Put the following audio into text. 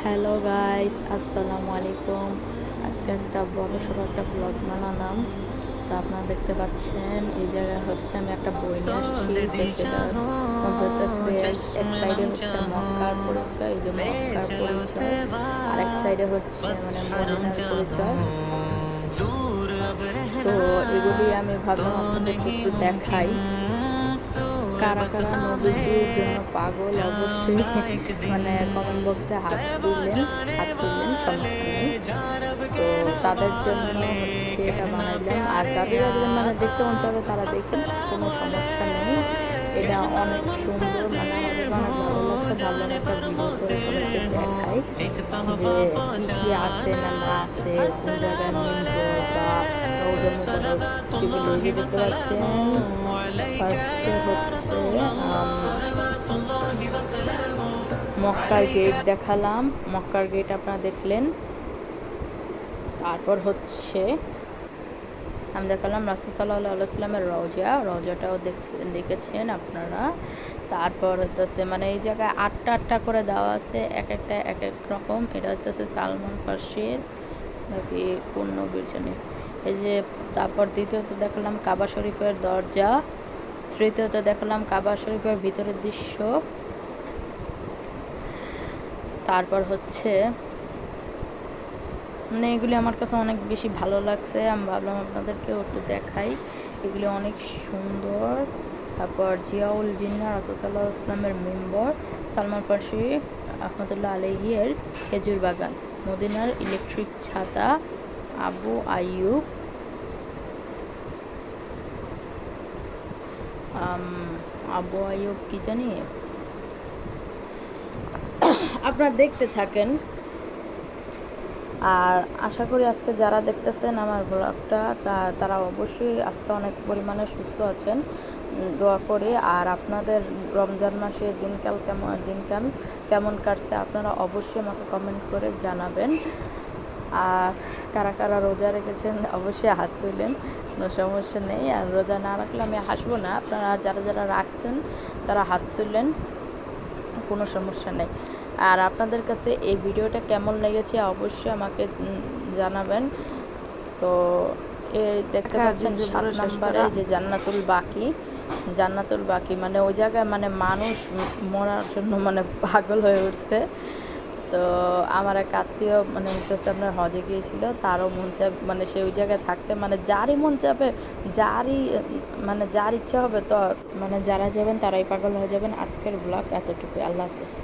Hello guys, আসসালামু আলাইকুম। আজকে একটা বড় সড়ো একটা ব্লগ বানালাম। তো আপনারা দেখতে পাচ্ছেন এই জায়গায় হচ্ছে আমি একটা বই নিয়ে আসছি। তো সেটার মধ্যে হচ্ছে এক সাইডে হচ্ছে মক্কার পরিচয়, এই যে মক্কার পরিচয়, আর এক সাইডে হচ্ছে মানে মদিনার পরিচয়। তো এগুলি আমি ভাবলাম আপনাদেরকে একটু দেখাই। কারা কারা নবীজির জন্য পাগল অবশ্যই মানে কমেন্ট বক্সে হাত তুললেন, সমস্যা নেই। তো তাদের জন্য হচ্ছে এটা বানাইলাম, আর যাদের যাদের মানে দেখতে মন চাবে তারা দেখেন, কোনো সমস্যা নেই। এটা অনেক সুন্দর, মানে আমার কাছে অনেক ভালো লাগছে। ভাবলাম একটা ভিডিও করে সবাইকে দেখাই যে কি কি আছে না না আছে, কোন জায়গায় মিলবো বা ওজন সেগুলো যে দেখতে পাচ্ছেন। ফার্স্টে হচ্ছে মক্কার গেট দেখালাম, মক্কার গেট আপনারা দেখলেন। তারপর হচ্ছে আমি দেখালাম রাসূল সাল্লাল্লাহু আলাইহি ওয়াসাল্লামের রওজাটাও দেখেছেন আপনারা। তারপর হচ্ছে মানে এই জায়গায় আটটা করে দেওয়া আছে, এক একটা এক এক রকম। এটা হচ্ছে সালমান ফার্সির নাকি কোন নবীর জানি। এই যে তারপর দ্বিতীয়ত দেখালাম কাবা শরীফের দরজা, তৃতীয়ত দেখালাম কাবা শরীফের ভিতরের দৃশ্য। তারপর হচ্ছে মানে এগুলি আমার কাছে অনেক বেশি ভালো লাগছে, আমি ভাবলাম আপনাদেরকেও একটু দেখাই। এগুলি অনেক সুন্দর। তারপর জিয়াউল জিন্নাহ রাসূল সাল্লাল্লাহু আলাইহি ওয়াসাল্লামের মিম্বর, সালমান ফার্সি রাহমাতুল্লাহ আলাইহির খেজুর বাগান, মদিনার ইলেকট্রিক ছাতা, আবু আইয়ুব কি জানি, আপনারা দেখতে থাকেন। আর আশা করি আজকে যারা দেখতেছেন আমার ব্লগটা তারা অবশ্যই আজকে অনেক পরিমাণে সুস্থ আছেন, দোয়া করি। আর আপনাদের রমজান মাসে দিনকাল কেমন কাটছে আপনারা অবশ্যই আমাকে কমেন্ট করে জানাবেন। আর কারা কারা রোজা রেখেছেন অবশ্যই হাত তুলেন, কোনো সমস্যা নেই। আর রোজা না রাখলে আমি হাসবো না, আপনারা যারা যারা রাখছেন তারা হাত তুললেন, কোনো সমস্যা নেই। আর আপনাদের কাছে এই ভিডিওটা কেমন লেগেছে অবশ্যই আমাকে জানাবেন। তো এই দেখতে পাচ্ছেন 7 নম্বরে যে জান্নাতুল বাকি মানে ওই জায়গায় মানে মানুষ মরার জন্য মানে পাগল হয়ে উঠছে। তো আমার এক আত্মীয় মানে হচ্ছে আপনার হজে গিয়েছিল, তারও মন চায় মানে সে ওই জায়গায় থাকতে, মানে যারই মন চাবে, যার ইচ্ছা হবে, তো মানে যারা যাবেন তারাই পাগল হয়ে যাবেন। আজকের ব্লগ এতটুকু, আল্লাহ হাফেজ।